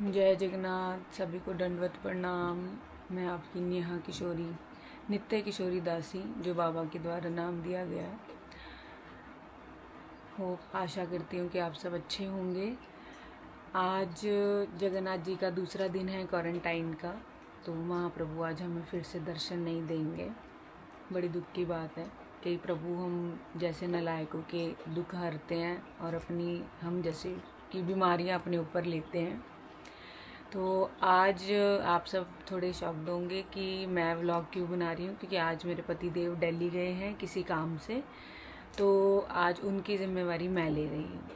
जय जगन्नाथ। सभी को दंडवत प्रणाम। मैं आपकी नेहा किशोरी, नित्य किशोरी दासी, जो बाबा के द्वारा नाम दिया गया है। आशा करती हूँ कि आप सब अच्छे होंगे। आज जगन्नाथ जी का दूसरा दिन है क्वारंटाइन का, तो महाप्रभु आज हमें फिर से दर्शन नहीं देंगे। बड़ी दुख की बात है कि प्रभु हम जैसे नालायकों के दुख हरते हैं और अपनी हम जैसे की बीमारियां अपने ऊपर लेते हैं। तो आज आप सब थोड़े शॉक्ड होंगे कि मैं व्लॉग क्यों बना रही हूँ, क्योंकि आज मेरे पति देव दिल्ली गए हैं किसी काम से, तो आज उनकी जिम्मेवारी मैं ले रही हूँ।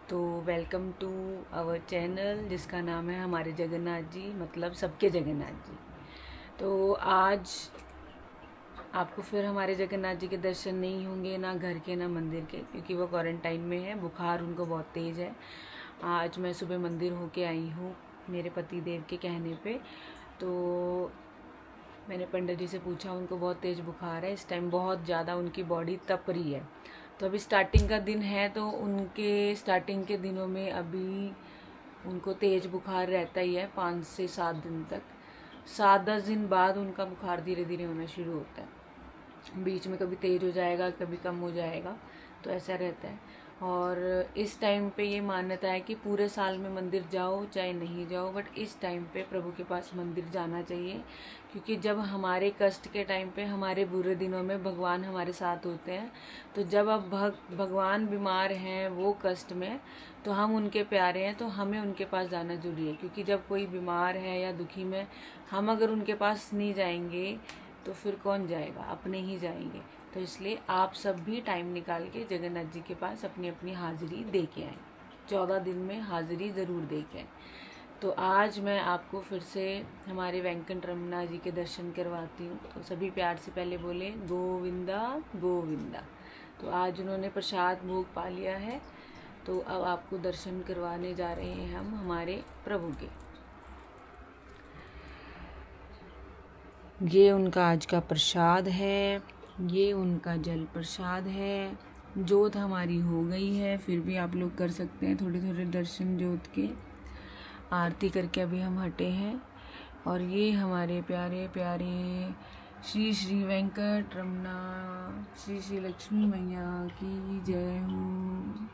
तो वेलकम टू आवर चैनल, जिसका नाम है हमारे जगन्नाथ जी, मतलब सबके जगन्नाथ जी। तो आज आपको फिर हमारे जगन्नाथ जी के दर्शन नहीं होंगे, ना घर के ना मंदिर के, क्योंकि वो क्वारंटाइन में है। बुखार उनको बहुत तेज़ है। आज मैं सुबह मंदिर होके आई हूँ मेरे पति देव के कहने पे। तो मैंने पंडित जी से पूछा, उनको बहुत तेज़ बुखार है, इस टाइम बहुत ज़्यादा उनकी बॉडी तप रही है। तो अभी स्टार्टिंग का दिन है, तो उनके स्टार्टिंग के दिनों में अभी उनको तेज़ बुखार रहता ही है 5 से 7 दिन तक। 7-10 दिन बाद उनका बुखार धीरे धीरे होना शुरू होता है। बीच में कभी तेज़ हो जाएगा, कभी कम हो जाएगा, तो ऐसा रहता है। और इस टाइम पे ये मान्यता है कि पूरे साल में मंदिर जाओ चाहे नहीं जाओ, बट इस टाइम पे प्रभु के पास मंदिर जाना चाहिए, क्योंकि जब हमारे कष्ट के टाइम पे, हमारे बुरे दिनों में भगवान हमारे साथ होते हैं। तो जब अब भगवान बीमार हैं, वो कष्ट में, तो हम उनके प्यारे हैं, तो हमें उनके पास जाना जरूरी है। क्योंकि जब कोई बीमार है या दुखी में, हम अगर उनके पास नहीं जाएंगे तो फिर कौन जाएगा, अपने ही जाएंगे। तो इसलिए आप सब भी टाइम निकाल के जगन्नाथ जी के पास अपनी अपनी हाजिरी दे के आएँ। 14 दिन में हाजिरी ज़रूर दे के आएँ। तो आज मैं आपको फिर से हमारे वेंकट रमना जी के दर्शन करवाती हूँ। तो सभी प्यार से पहले बोले गोविंदा गोविंदा। तो आज उन्होंने प्रसाद भोग पा लिया है, तो अब आपको दर्शन करवाने जा रहे हैं हम हमारे प्रभु के। ये उनका आज का प्रसाद है, ये उनका जल प्रसाद है। जोत हमारी हो गई है, फिर भी आप लोग कर सकते हैं थोड़े थोड़े दर्शन जोत के। आरती करके अभी हम हटे हैं। और ये हमारे प्यारे प्यारे श्री श्री वेंकट रमना, श्री श्री लक्ष्मी मैया की जय हो।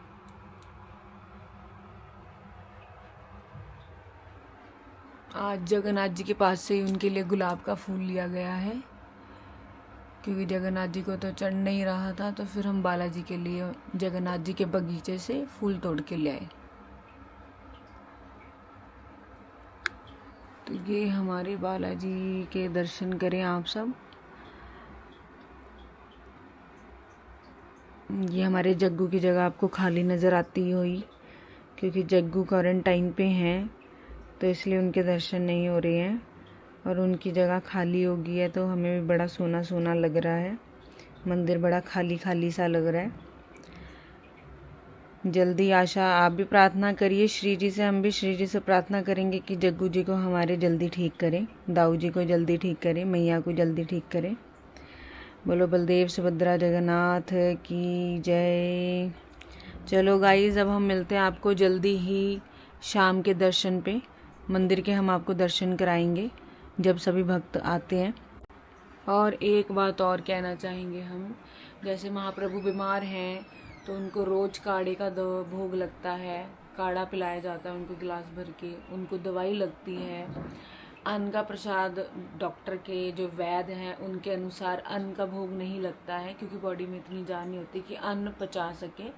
आज जगन्नाथ जी के पास से ही उनके लिए गुलाब का फूल लिया गया है, क्योंकि जगन्नाथ जी को तो चढ़ नहीं रहा था, तो फिर हम बालाजी के लिए जगन्नाथ जी के बगीचे से फूल तोड़ के ले आए। तो ये हमारे बालाजी के दर्शन करें आप सब। ये हमारे जग्गू की जगह आपको खाली नज़र आती हुई, क्योंकि जग्गू क्वारंटाइन पे हैं, तो इसलिए उनके दर्शन नहीं हो रहे हैं और उनकी जगह खाली हो गई है। तो हमें भी बड़ा सोना सोना लग रहा है, मंदिर बड़ा खाली खाली सा लग रहा है। जल्दी आशा आप भी प्रार्थना करिए श्री जी से, हम भी श्री जी से प्रार्थना करेंगे कि जग्गू जी को हमारे जल्दी ठीक करें, दाऊ जी को जल्दी ठीक करें, मैया को जल्दी ठीक करें। बोलो बलदेव सुभद्रा जगन्नाथ की जय। चलो गाइस, अब हम मिलते हैं आपको जल्दी ही शाम के दर्शन पे। मंदिर के हम आपको दर्शन कराएंगे जब सभी भक्त आते हैं। और एक बात और कहना चाहेंगे हम, जैसे महाप्रभु बीमार हैं तो उनको रोज़ काढ़े का भोग लगता है, काढ़ा पिलाया जाता है उनको गिलास भर के, उनको दवाई लगती है। अन्न का प्रसाद, डॉक्टर के जो वैद्य हैं उनके अनुसार अन्न का भोग नहीं लगता है, क्योंकि बॉडी में इतनी जान नहीं होती कि अन्न पचा सके।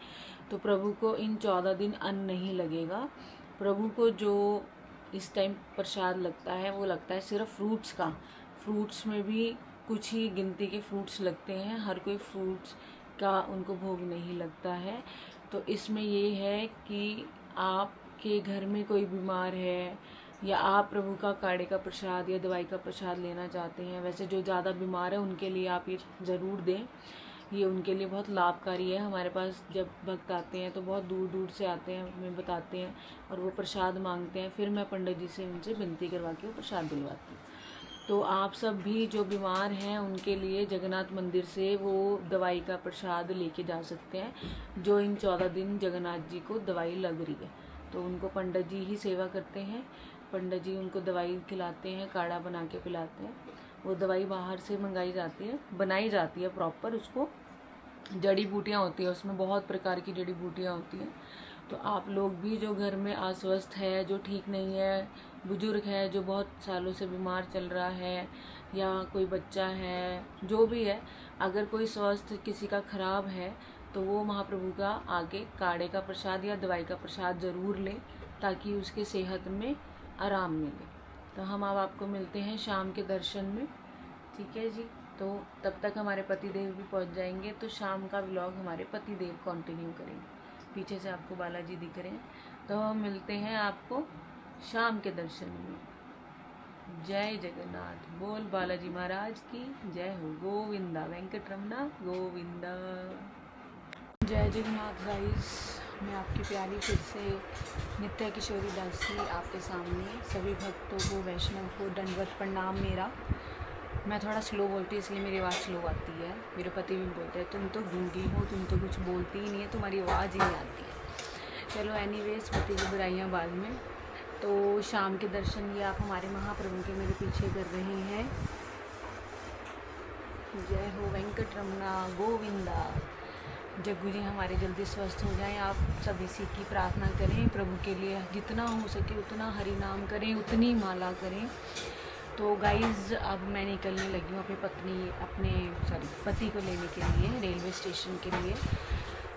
तो प्रभु को इन 14 दिन अन्न नहीं लगेगा। प्रभु को जो इस टाइम प्रसाद लगता है वो लगता है सिर्फ फ्रूट्स का। फ्रूट्स में भी कुछ ही गिनती के फ्रूट्स लगते हैं, हर कोई फ्रूट्स का उनको भोग नहीं लगता है। तो इसमें ये है कि आपके घर में कोई बीमार है या आप प्रभु का काढ़े का प्रसाद या दवाई का प्रसाद लेना चाहते हैं, वैसे जो ज़्यादा बीमार है उनके लिए आप ये ज़रूर दें। ये उनके लिए बहुत लाभकारी है। हमारे पास जब भक्त आते हैं तो बहुत दूर दूर से आते हैं, हमें बताते हैं और वो प्रसाद मांगते हैं, फिर मैं पंडित जी से उनसे विनती करवा के वो प्रसाद दिलवाती हूँ। तो आप सब भी जो बीमार हैं उनके लिए जगन्नाथ मंदिर से वो दवाई का प्रसाद लेके जा सकते हैं, जो इन 14 दिन जगन्नाथ जी को दवाई लग रही है। तो उनको पंडित जी ही सेवा करते हैं। पंडित जी उनको दवाई खिलाते हैं, काढ़ा बना के पिलाते हैं। वो दवाई बाहर से मंगाई जाती है, बनाई जाती है प्रॉपर। उसको जड़ी बूटियाँ होती है, उसमें बहुत प्रकार की जड़ी बूटियाँ होती हैं। तो आप लोग भी जो घर में अस्वस्थ है, जो ठीक नहीं है, बुजुर्ग है जो बहुत सालों से बीमार चल रहा है, या कोई बच्चा है, जो भी है, अगर कोई स्वास्थ्य किसी का खराब है तो वो महाप्रभु का आगे काढ़े का प्रसाद या दवाई का प्रसाद ज़रूर लें, ताकि उसके सेहत में आराम मिले। तो हम अब आपको मिलते हैं शाम के दर्शन में, ठीक है जी। तो तब तक हमारे पतिदेव भी पहुंच जाएंगे, तो शाम का व्लॉग हमारे पतिदेव कंटिन्यू करेंगे। पीछे से आपको बालाजी दिख रहे हैं। तो हम मिलते हैं आपको शाम के दर्शन में। जय जगन्नाथ, बोल बालाजी महाराज की जय हो। गोविंदा, वेंकटरमना गोविंदा। जय जगन्नाथ गाइस, मैं आपकी प्यारी फिर से नित्या किशोरी दासी आपके सामने। सभी भक्तों को, वैष्णव को दंडवत प्रणाम मेरा। मैं थोड़ा स्लो बोलती हूँ इसलिए मेरी आवाज़ स्लो आती है। मेरे पति भी बोलते हैं तुम तो गूंगी हो, तुम तो कुछ बोलती ही नहीं है, तुम्हारी आवाज़ ही नहीं आती है। चलो एनीवेज, पति की बुराइयाँ बाद में। तो शाम के दर्शन ये आप हमारे महाप्रभु के मेरे पीछे कर रहे हैं। जय हो वेंकटरमना गोविंदा। जग्गू जी हमारे जल्दी स्वस्थ हो जाएं, आप सब इसी की प्रार्थना करें। प्रभु के लिए जितना हो सके उतना हरि नाम करें, उतनी माला करें। तो गाइज़ अब मैं निकलने लगी हूँ अपने पति को लेने के लिए रेलवे स्टेशन के लिए।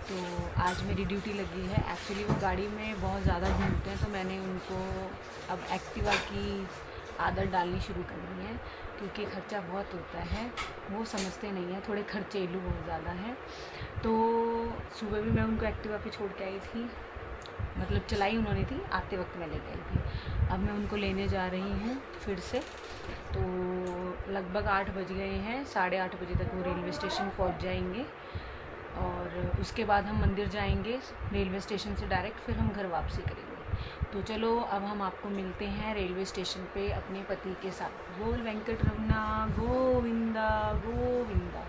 तो आज मेरी ड्यूटी लगी है। एक्चुअली वो गाड़ी में बहुत ज़्यादा घूमते हैं, तो मैंने उनको अब एक्टिवा की आदत डालनी शुरू करनी है, क्योंकि खर्चा बहुत होता है। वो समझते नहीं हैं, थोड़े खर्चेलू बहुत ज़्यादा हैं। तो सुबह भी मैं उनको एक्टिवा पे छोड़ के आई थी, मतलब चलाई उन्होंने थी, आते वक्त मैं लेके आई थी। अब मैं उनको लेने जा रही हूँ फिर से। तो लगभग 8 बज गए हैं, 8:30 बजे तक वो रेलवे स्टेशन पहुँच जाएंगे। और उसके बाद हम मंदिर जाएंगे रेलवे स्टेशन से डायरेक्ट, फिर हम घर वापसी करेंगे। तो चलो अब हम आपको मिलते हैं रेलवे स्टेशन पे अपने पति के साथ। बोल वेंकटरमना गोविंदा गोविंदा,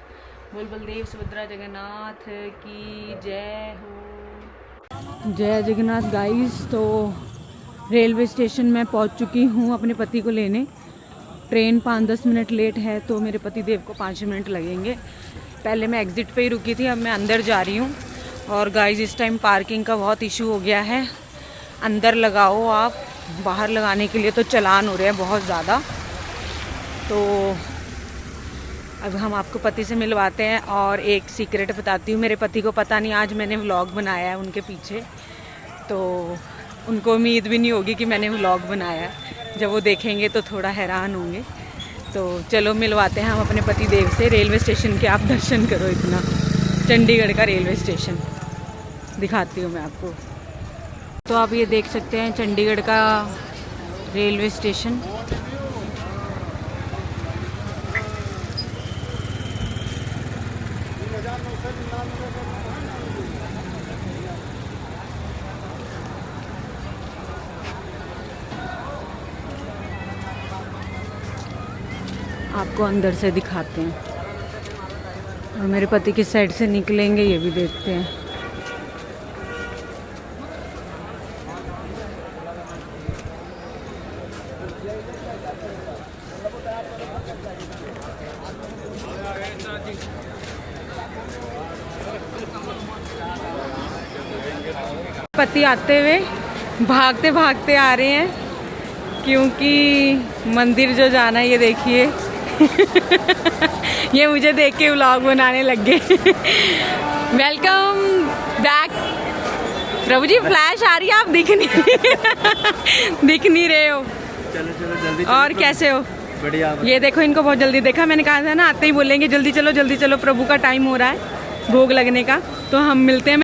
बोल बलदेव सुभद्रा जगन्नाथ की जय हो। जय जगन्नाथ गाइस। तो रेलवे स्टेशन में पहुंच चुकी हूं अपने पति को लेने। ट्रेन 5-10 मिनट लेट है, तो मेरे पति देव को 5 मिनट लगेंगे। पहले मैं एग्ज़िट पे ही रुकी थी, अब मैं अंदर जा रही हूँ। और गाइस इस टाइम पार्किंग का बहुत इशू हो गया है। अंदर लगाओ आप, बाहर लगाने के लिए तो चालान हो रहे हैं बहुत ज़्यादा। तो अब हम आपको पति से मिलवाते हैं। और एक सीक्रेट बताती हूँ, मेरे पति को पता नहीं आज मैंने व्लॉग बनाया है उनके पीछे, तो उनको उम्मीद भी नहीं होगी कि मैंने व्लॉग बनाया है। जब वो देखेंगे तो थोड़ा हैरान होंगे। तो चलो मिलवाते हैं हम अपने पति देव से। रेलवे स्टेशन के आप दर्शन करो, इतना चंडीगढ़ का रेलवे स्टेशन दिखाती हूँ मैं आपको। तो आप ये देख सकते हैं चंडीगढ़ का रेलवे स्टेशन। आपको अंदर से दिखाते हैं, और मेरे पति किस साइड से निकलेंगे ये भी देखते हैं। पति आते हुए भागते भागते आ रहे हैं, क्योंकि मंदिर जो जाना है ये देखिए ये मुझे देख के व्लॉग बनाने लग गए। वेलकम बैक प्रभु जी। फ्लैश आ रही है, आप दिख नहीं रहे हो। चलो चलो जल्दी। और कैसे हो? बढ़िया। ये देखो, इनको बहुत जल्दी देखा। मैंने कहा था ना, आते ही बोलेंगे जल्दी चलो जल्दी चलो, प्रभु का टाइम हो रहा है भोग लगने का। तो हम मिलते हैं।